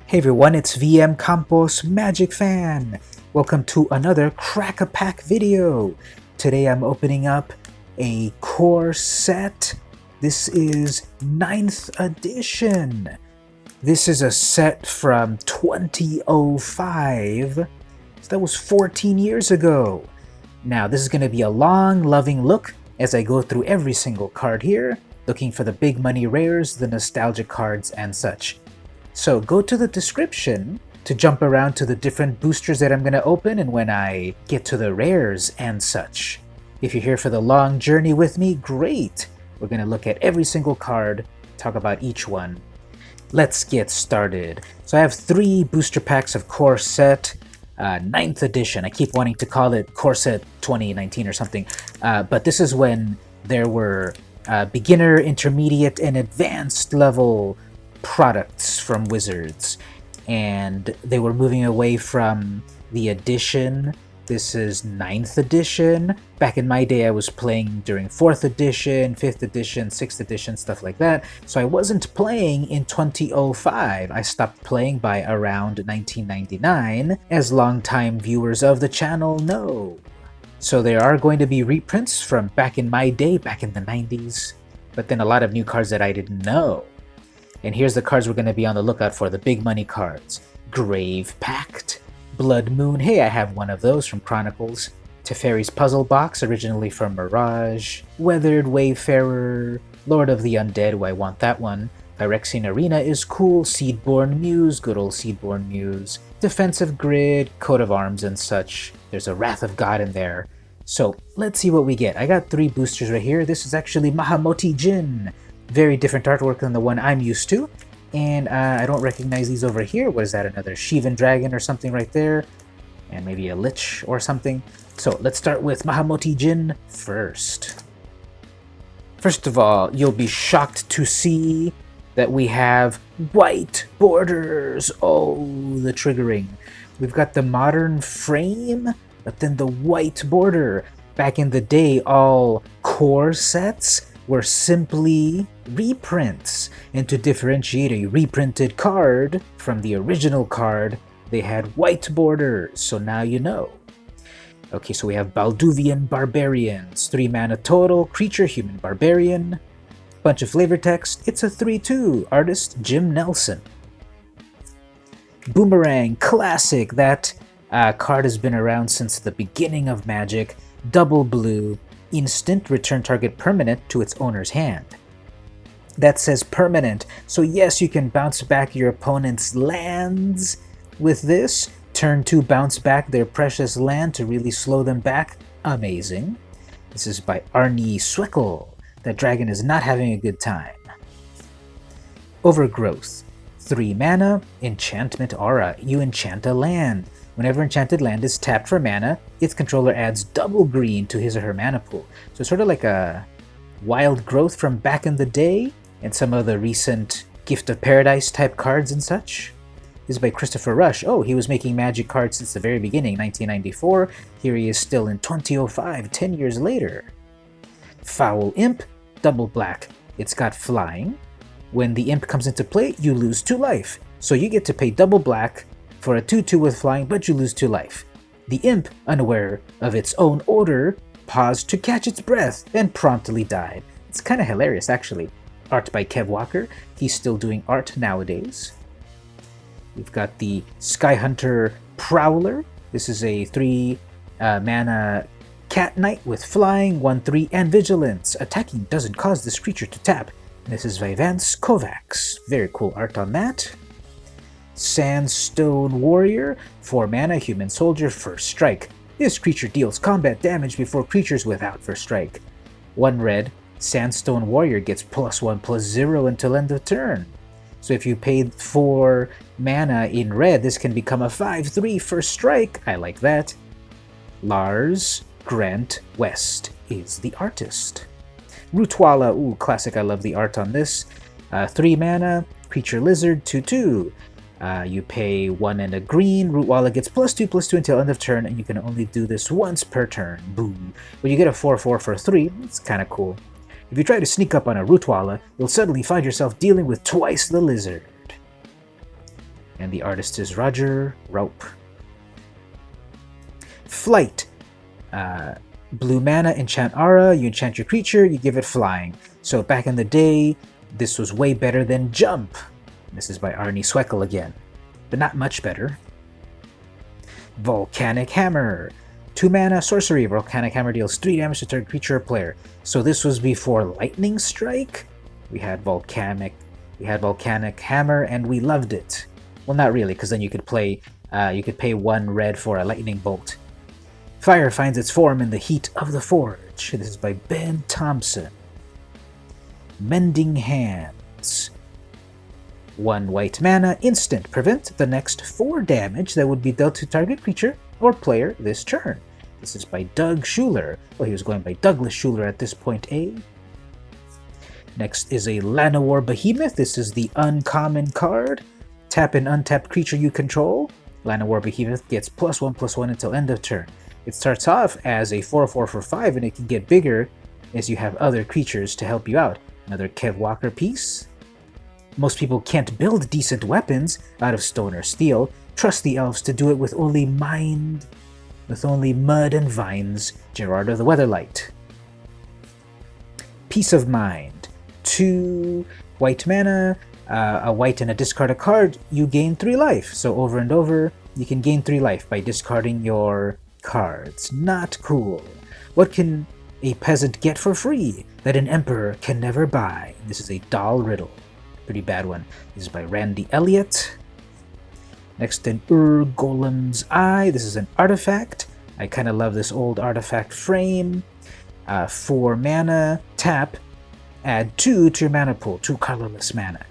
Hey everyone, it's VM Campos Magic Fan. Welcome to another Crack-a-Pack video. Today I'm opening up a core set. This is 9th edition. This is a set from 2005. So that was 14 years ago. Now this is going to be a long, loving look as I go through every single card here, looking for the big money rares, the nostalgia cards, and such. So go to the description to jump around to the different boosters that I'm going to open and when I get to the rares and such. If you're here for the long journey with me, great! We're going to look at every single card, talk about each one. Let's get started. So I have 3 booster packs of Core Set, 9th edition. I keep wanting to call it Core Set 2019 or something, but this is when there were beginner, intermediate, and advanced level products from Wizards, and they were moving away from the edition. This is 9th edition. Back in my day I was playing during 4th edition, 5th edition, 6th edition, stuff like that, so I wasn't playing in 2005. I stopped playing by around 1999, as longtime viewers of the channel know. So there are going to be reprints from back in my day, back in the 90s, but then a lot of new cards that I didn't know. And here's the cards we're going to be on the lookout for, the big money cards. Grave Pact, Blood Moon, hey, I have one of those from Chronicles. Teferi's Puzzle Box, originally from Mirage. Weathered Wayfarer, Lord of the Undead, I want that one. Phyrexian Arena is cool, Seedborn Muse, good old Seedborn Muse. Defensive Grid, Coat of Arms and such. There's a Wrath of God in there. So let's see what we get. I got 3 boosters right here. This is actually Mahamoti Jin. Very different artwork than the one I'm used to, and I don't recognize these over here. What is that, another Shivan Dragon or something right there? And maybe a Lich or something. So let's start with Mahamoti Jin first. First of all, you'll be shocked to see that we have white borders. Oh, the triggering. We've got the modern frame, but then the white border. Back in the day, all core sets were simply reprints, and to differentiate a reprinted card from the original card, they had white borders, so now you know. Okay, so we have Balduvian Barbarians, 3 mana total, creature, human, barbarian. Bunch of flavor text, it's a 3/2, artist Jim Nelson. Boomerang, classic, that card has been around since the beginning of Magic, double blue, instant, return target permanent to its owner's hand. That says permanent, so yes, you can bounce back your opponent's lands with this. Turn 2, bounce back their precious land to really slow them back. Amazing. This is by Arnie Swickle. That dragon is not having a good time. Overgrowth. 3 mana, enchantment aura. You enchant a land. Whenever enchanted land is tapped for mana, its controller adds double green to his or her mana pool. So it's sort of like a wild growth from back in the day, and some of the recent Gift of Paradise type cards and such. This is by Christopher Rush. Oh, he was making Magic cards since the very beginning, 1994. Here he is still in 2005, 10 years later. Foul Imp, double black. It's got flying. When the imp comes into play, you lose 2 life. So you get to pay double black for a 2/2 with flying, but you lose 2 life. The imp, unaware of its own order, paused to catch its breath and promptly died. It's kind of hilarious, actually. Art by Kev Walker. He's still doing art nowadays. We've got the Skyhunter Prowler. This is a 3 mana Cat Knight with flying, 1/3, and vigilance. Attacking doesn't cause this creature to tap. This is Vivance Kovacs. Very cool art on that. Sandstone Warrior, 4 mana, human soldier, first strike. This creature deals combat damage before creatures without first strike. 1 red, Sandstone Warrior gets +1/+0 until end of turn. So if you paid 4 mana in red, this can become a 5/3 first strike. I like that. Lars Grant West is the artist. Rootwalla, ooh, classic, I love the art on this. 3 mana, creature lizard, 2/2. You pay 1 and a green, Rootwalla gets +2/+2 until end of turn, and you can only do this once per turn. Boom. When you get a 4/4 for 3, it's kind of cool. If you try to sneak up on a Rootwalla, you'll suddenly find yourself dealing with twice the lizard. And the artist is Roger Rope. Flight. Blue mana, enchant aura, you enchant your creature, you give it flying. So back in the day, this was way better than Jump. This is by Arnie Sweckel again, but not much better. Volcanic Hammer. 2 mana, sorcery. Volcanic Hammer deals 3 damage to target creature or player. So this was before Lightning Strike. We had Volcanic Hammer, and we loved it. Well, not really, because then you could pay 1 red for a lightning bolt. Fire finds its form in the heat of the forge. This is by Ben Thompson. Mending Hands. 1 white mana, instant. Prevent the next 4 damage that would be dealt to target creature or player this turn. This is by Doug Schuler. Well, he was going by Douglas Schuler at this point, eh? Next is a Llanowar Behemoth. This is the uncommon card. Tap an untapped creature you control. Llanowar Behemoth gets +1/+1 until end of turn. It starts off as a 4/4 for 5, and it can get bigger as you have other creatures to help you out. Another Kev Walker piece. Most people can't build decent weapons out of stone or steel. Trust the elves to do it with only mud and vines. Gerardo the Weatherlight. Peace of Mind. 2 white mana, a white and a discard a card, you gain 3 life. So over and over, you can gain 3 life by discarding your cards. Not cool. What can a peasant get for free that an emperor can never buy? This is a Doll Riddle. Pretty bad one. This is by Randy Elliott. Next, an Golem's Eye. This is an artifact. I kind of love this old artifact frame. 4 mana, tap, add 2 to your mana pool, 2 colorless mana.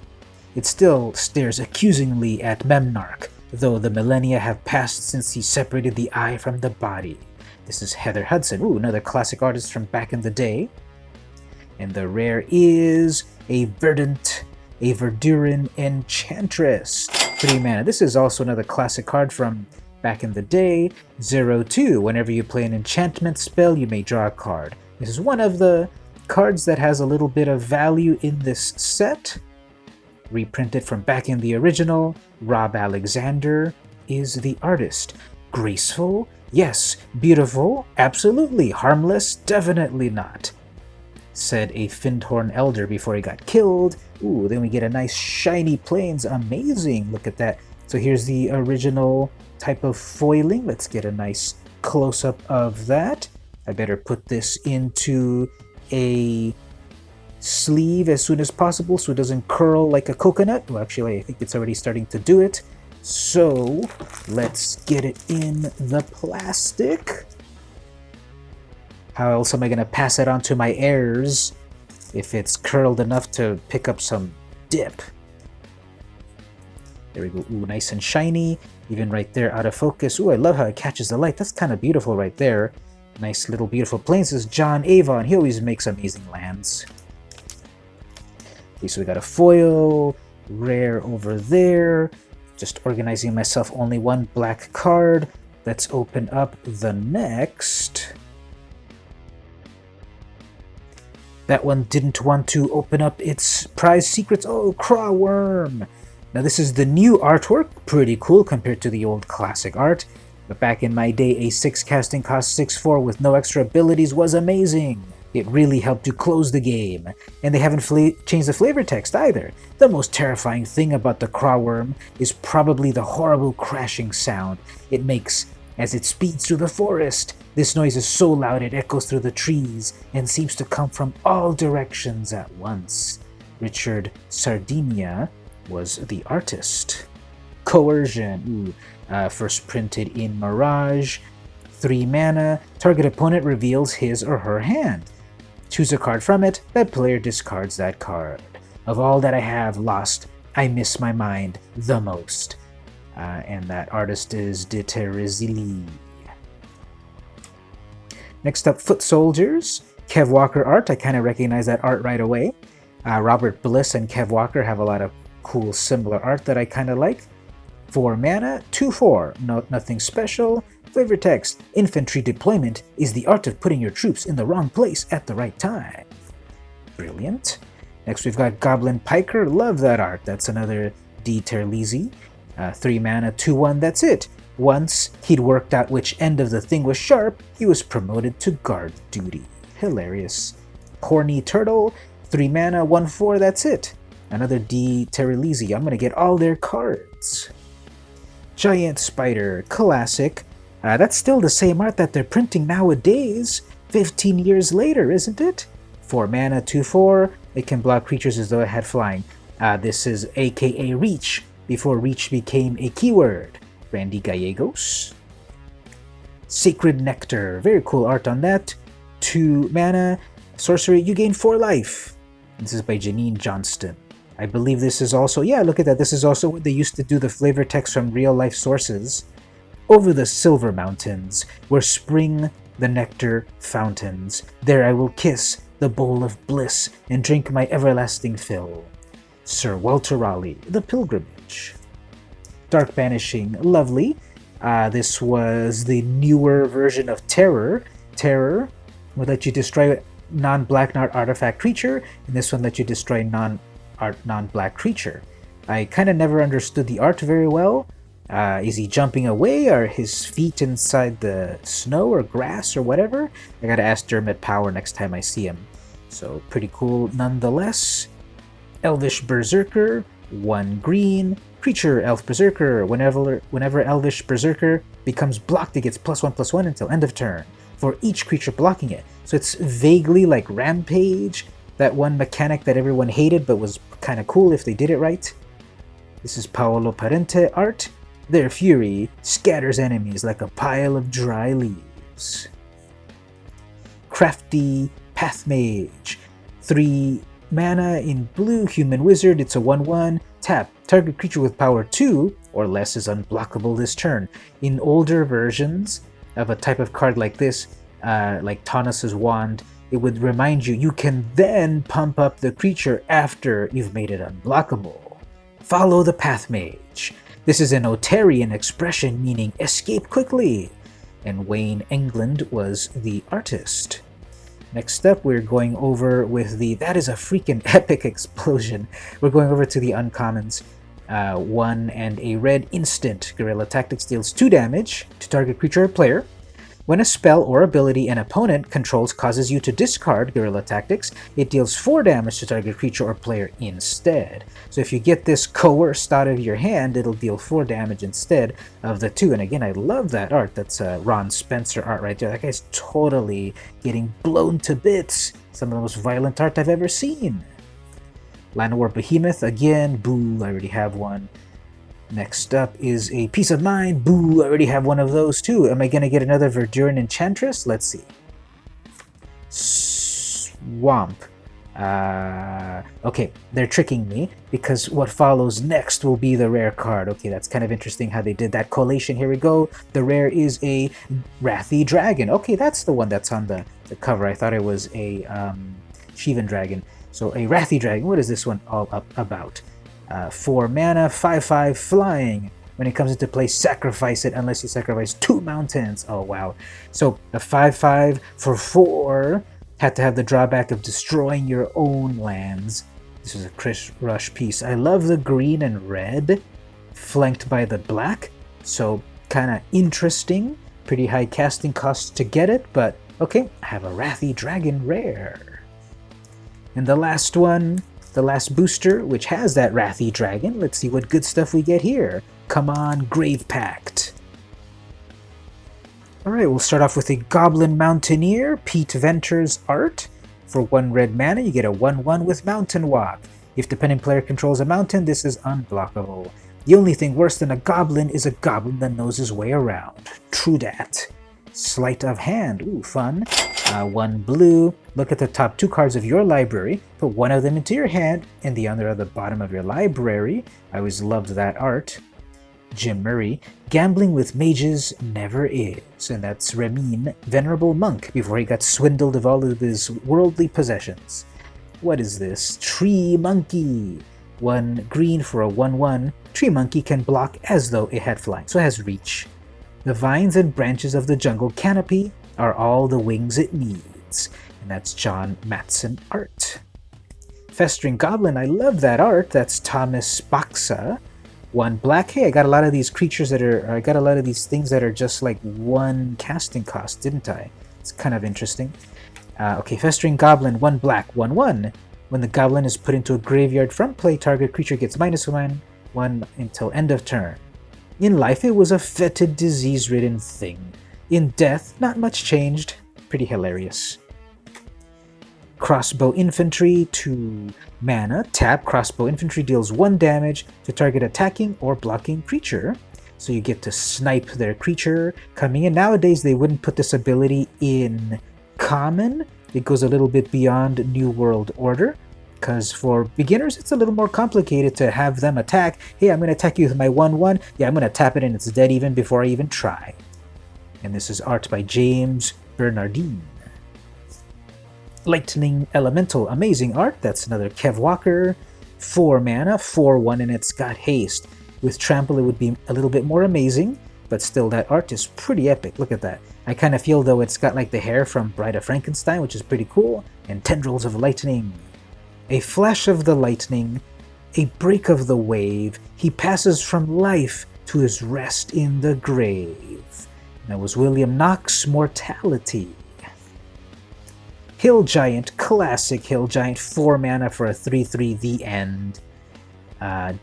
It still stares accusingly at Memnarch, though the millennia have passed since he separated the eye from the body. This is Heather Hudson. Ooh, another classic artist from back in the day. And the rare is a Verduran Enchantress. 3 mana. This is also another classic card from back in the day. 0/2. Whenever you play an enchantment spell, you may draw a card. This is one of the cards that has a little bit of value in this set. Reprinted from back in the original. Rob Alexander is the artist. Graceful? Yes. Beautiful? Absolutely. Harmless? Definitely not. Said a Findhorn Elder before he got killed. Ooh, then we get a nice shiny plains. Amazing. Look at that. So here's the original type of foiling. Let's get a nice close-up of that. I better put this into a sleeve as soon as possible so it doesn't curl like a coconut. Well, actually, I think it's already starting to do it. So let's get it in the plastic. How else am I going to pass it on to my heirs if it's curled enough to pick up some dip? There we go. Ooh, nice and shiny. Even right there, out of focus. Ooh, I love how it catches the light. That's kind of beautiful right there. Nice little beautiful plains. This is John Avon. He always makes amazing lands. Okay, so we got a foil, rare over there. Just organizing myself, only 1 black card. Let's open up the next. That one didn't want to open up its prize secrets. Oh, Crawworm! Now this is the new artwork. Pretty cool compared to the old classic art. But back in my day, a 6 casting cost 6/4 with no extra abilities was amazing. It really helped to close the game. And they haven't changed the flavor text either. The most terrifying thing about the Crawworm is probably the horrible crashing sound it makes as it speeds through the forest. This noise is so loud it echoes through the trees and seems to come from all directions at once. Richard Sardinia was the artist. Coercion. First printed in Mirage. 3 mana. Target opponent reveals his or her hand. Choose a card from it. That player discards that card. Of all that I have lost, I miss my mind the most. And that artist is De Terezili. Next up, Foot Soldiers. Kev Walker art. I kind of recognize that art right away. Robert Bliss and Kev Walker have a lot of cool similar art that I kind of like. 4 mana, 2/4. Nothing special. Flavor text. Infantry deployment is the art of putting your troops in the wrong place at the right time. Brilliant. Next we've got Goblin Piker. Love that art. That's another D. Terlizzi. 3 mana, 2/1, that's it. Once he'd worked out which end of the thing was sharp, he was promoted to guard duty. Hilarious. Horny Turtle, 3 mana, 1/4, that's it. Another D Terralizi. I'm gonna get all their cards. Giant Spider, classic. That's still the same art that they're printing nowadays, 15 years later, isn't it? 4 mana, 2/4. It can block creatures as though it had flying. This is aka Reach, before Reach became a keyword. Randy Gallegos. Sacred Nectar, very cool art on that. 2 mana, sorcery, you gain 4 life. This is by Janine Johnston. I believe this is also, yeah, look at that, this is also what they used to do the flavor text from real life sources. Over the Silver Mountains, where spring the nectar fountains, there I will kiss the bowl of bliss and drink my everlasting fill. Sir Walter Raleigh, The Pilgrimage. Dark Banishing, lovely. This was the newer version of Terror. Terror would let you destroy non-black artifact creature, and this one let you destroy non-black creature. I kind of never understood the art very well. Is he jumping away? Are his feet inside the snow or grass or whatever? I gotta ask Dermot Power next time I see him. So pretty cool nonetheless. Elvish Berserker, 1 green. Creature, Elf Berserker. Whenever Elvish Berserker becomes blocked, it gets +1/+1 until end of turn for each creature blocking it. So it's vaguely like Rampage, that one mechanic that everyone hated but was kind of cool if they did it right. This is Paolo Parente art. Their fury scatters enemies like a pile of dry leaves. Crafty Pathmage, 3 mana in blue, human wizard, it's a 1/1. Tap, target creature with power 2 or less is unblockable this turn. In older versions of a type of card like this, like Taunus's Wand, it would remind you can then pump up the creature after you've made it unblockable. Follow the Pathmage. This is an Otarian expression meaning escape quickly, and Wayne England was the artist. Next up, we're going over with that is a freaking epic explosion. We're going over to the uncommons. 1 and a red instant. Guerrilla Tactics deals 2 damage to target creature or player. When a spell or ability an opponent controls causes you to discard Guerrilla Tactics, it deals 4 damage to target creature or player instead. So if you get this coerced out of your hand, it'll deal 4 damage instead of the 2. And again, I love that art. That's Ron Spencer art right there. That guy's totally getting blown to bits. Some of the most violent art I've ever seen. Llanowar Behemoth, again, boo, I already have one. Next up is a Peace of Mind. Boo, I already have one of those too. Am I going to get another Verduran Enchantress? Let's see. Swamp. Okay, they're tricking me because what follows next will be the rare card. Okay, that's kind of interesting how they did that collation. Here we go. The rare is a Wrathy Dragon. Okay, that's the one that's on the cover. I thought it was a Shivan Dragon. So a Wrathy Dragon. What is this one all about? 4 mana, 5/5 flying. When it comes into play, sacrifice it unless you sacrifice 2 mountains. Oh wow. So a 5/5 for 4 had to have the drawback of destroying your own lands. This is a Chris Rush piece. I love the green and red flanked by the black. So kind of interesting. Pretty high casting costs to get it, but okay, I have a Wrathy Dragon rare. And the last one, the last booster, which has that Wrathy Dragon. Let's see what good stuff we get here. Come on, Grave Pact. Alright, we'll start off with a Goblin Mountaineer, Pete Venter's art. For 1 red mana, you get a 1/1 with Mountain Walk. If depending player controls a mountain, this is unblockable. The only thing worse than a goblin is a goblin that knows his way around. True dat. Sleight of Hand, ooh, fun. 1 blue. Look at the top 2 cards of your library. Put one of them into your hand and the other at the bottom of your library. I always loved that art. Jim Murray, Gambling with Mages Never Is. And that's Ramin, Venerable Monk, before he got swindled of all of his worldly possessions. What is this? Tree Monkey. 1 green for a 1/1. Tree Monkey can block as though it had flying, so it has reach. The vines and branches of the jungle canopy are all the wings it needs. And that's John Matson art. Festering Goblin, I love that art. That's Thomas Baxa. 1 black. Hey, I got a lot of these creatures I got a lot of these things that are just like 1 casting cost, didn't I? It's kind of interesting. Okay, Festering Goblin, 1 black, 1/1. When the goblin is put into a graveyard from play, target creature gets -1/1 until end of turn. In life, it was a fetid, disease-ridden thing. In death, not much changed. Pretty hilarious. Crossbow Infantry, 2 mana. Tap, Crossbow Infantry deals 1 damage to target attacking or blocking creature. So you get to snipe their creature coming in. Nowadays, they wouldn't put this ability in common. It goes a little bit beyond New World Order, because for beginners, it's a little more complicated to have them attack. Hey, I'm going to attack you with my 1/1. Yeah, I'm going to tap it and it's dead even before I even try. And this is art by James Bernardine. Lightning Elemental, amazing art. That's another Kev Walker. 4 mana, 4/1, and it's got haste. With Trample, it would be a little bit more amazing, but still, that art is pretty epic. Look at that. I kind of feel, though, it's got like the hair from Bride of Frankenstein, which is pretty cool, and Tendrils of Lightning. A flash of the lightning, a break of the wave, he passes from life to his rest in the grave. That was William Knox, Mortality. Hill Giant, classic Hill Giant, 4 mana for a 3/3, The End.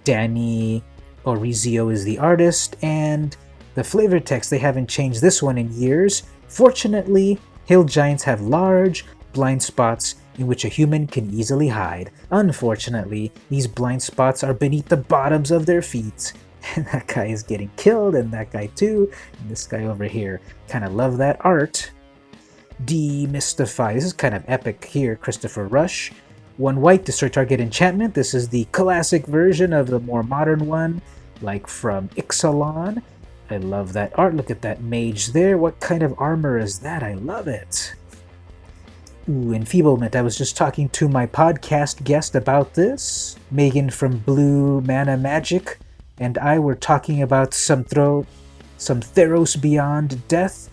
Danny Orizio is the artist, and the flavor text, they haven't changed this one in years. Fortunately, Hill Giants have large, blind spots in which a human can easily hide. Unfortunately, these blind spots are beneath the bottoms of their feet. And that guy is getting killed, and that guy too, and this guy over here. Kind of love that art. Demystify. This is kind of epic here, Christopher Rush. 1 white, destroy target enchantment. This is the classic version of the more modern one, like from Ixalan. I love that art. Look at that mage there. What kind of armor is that? I love it. Ooh, Enfeeblement. I was just talking to my podcast guest about this. Megan from Blue Mana Magic and I were talking about some Theros Beyond Death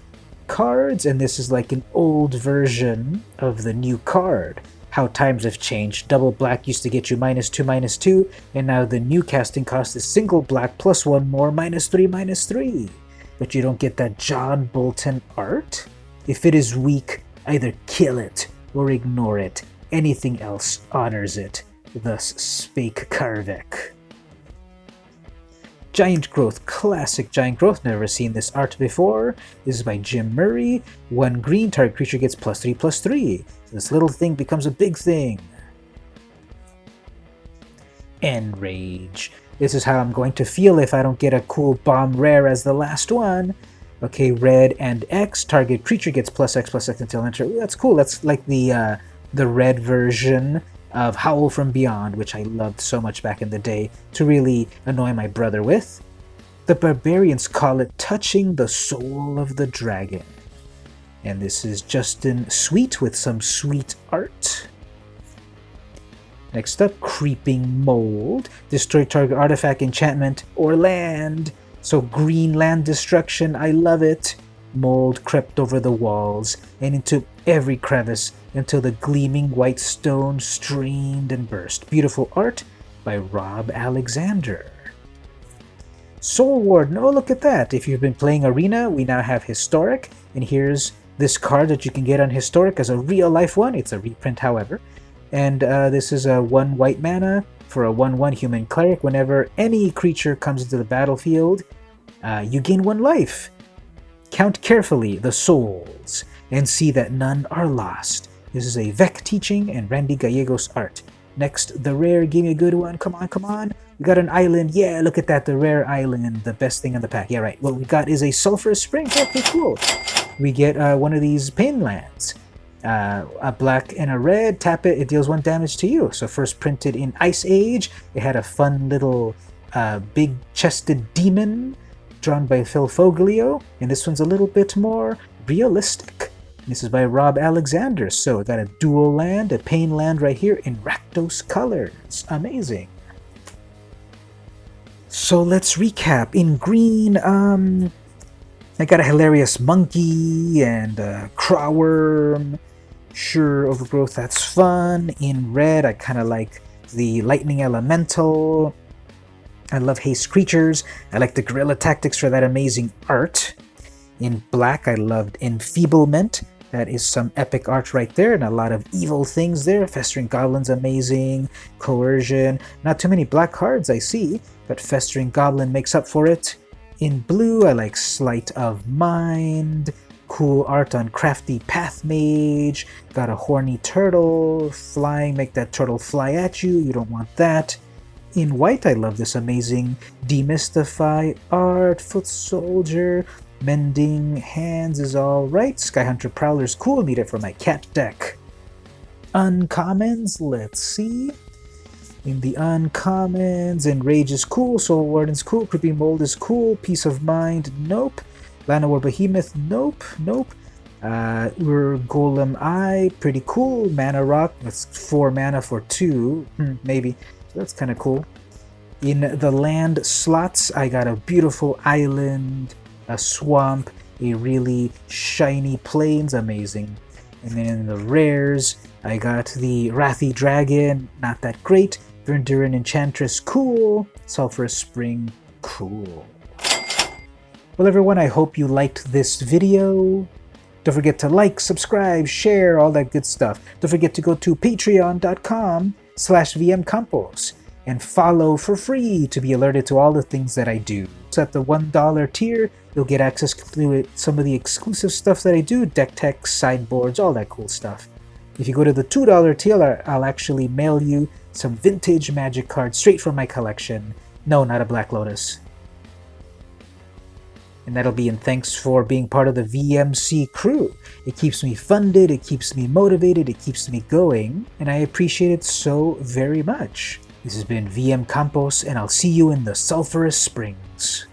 cards, and this is like an old version of the new card. How times have changed. Double black used to get you -2/-2, and now the new casting cost is single black plus 1 more -3/-3. But you don't get that John Bolton art. If it is weak, either kill it or ignore it. Anything else honors it. Thus spake Karvek. Giant Growth, classic Giant Growth, never seen this art before. This is by Jim Murray. 1 green, target creature gets +3/+3. So this little thing becomes a big thing. Enrage. This is how I'm going to feel if I don't get a cool bomb rare as the last one. Okay, red and X, target creature gets +X/+X until enter. Ooh, that's cool. That's like the red version of Howl from Beyond, which I loved so much back in the day to really annoy my brother with. The barbarians call it touching the soul of the dragon. And this is Justin Sweet with some sweet art. Next up, Creeping Mold. Destroy target artifact, enchantment, or land. So green land destruction, I love it. Mold crept over the walls and into every crevice until the gleaming white stone streamed and burst. Beautiful art by Rob Alexander. Soul Warden, oh look at that. If you've been playing Arena, we now have Historic, and here's this card that you can get on Historic as a real life one. It's a reprint, however. And this is a 1 white mana for a 1/1 human cleric. Whenever any creature comes into the battlefield, you gain 1 life. Count carefully the souls and see that none are lost. This is a Vec teaching and Randy Gallegos art. Next, the rare, give me a good one. Come on, come on. We got an island. Yeah, look at that, the rare island, the best thing in the pack. Yeah, right. What we got is a Sulphurous Spring. Okay, cool. We get one of these pain lands. A black and a red, tap it, it deals 1 damage to you. So first printed in Ice Age, it had a fun little big-chested demon drawn by Phil Foglio, and this one's a little bit more realistic. This is by Rob Alexander, so got a dual land, a pain land right here in Rakdos colors. Amazing. So let's recap. In green, I got a hilarious monkey and a crowworm. Sure, overgrowth, that's fun. In red, I kind of like the lightning elemental. I love haste creatures. I like the guerrilla tactics for that amazing art. In black, I loved enfeeblement. That is some epic art right there, and a lot of evil things there. Festering Goblin's amazing. Coercion. Not too many black cards I see, but Festering Goblin makes up for it. In blue, I like Sleight of Mind. Cool art on Crafty Path Mage. Got a horny turtle. Flying, make that turtle fly at you. You don't want that. In white, I love this amazing Demystify art. Foot Soldier. Mending Hands is alright. Skyhunter Prowler's cool. Need it for my cat deck. Uncommons, let's see. In the uncommons, Enrage is cool. Soul Warden's cool. Creepy Mold is cool. Peace of Mind, nope. Llanowar Behemoth, nope. Golem Eye, pretty cool. Mana Rock, that's 4 mana for 2. Maybe. So that's kind of cool. In the land slots, I got a beautiful island, a swamp, a really shiny plains, amazing. And then in the rares, I got the Wrathy Dragon, not that great. Verduran Enchantress, cool. Sulphurous Spring, cool. Well everyone, I hope you liked this video. Don't forget to like, subscribe, share, all that good stuff. Don't forget to go to patreon.com/vmcampos and follow for free to be alerted to all the things that I do. So at the $1 tier, you'll get access to some of the exclusive stuff that I do, deck techs, sideboards, all that cool stuff. If you go to the $2 tier, I'll actually mail you some vintage Magic cards straight from my collection. No, not a Black Lotus. And that'll be in thanks for being part of the VMC crew. It keeps me funded, it keeps me motivated, it keeps me going, and I appreciate it so very much. This has been VM Campos, and I'll see you in the Sulphurous Springs.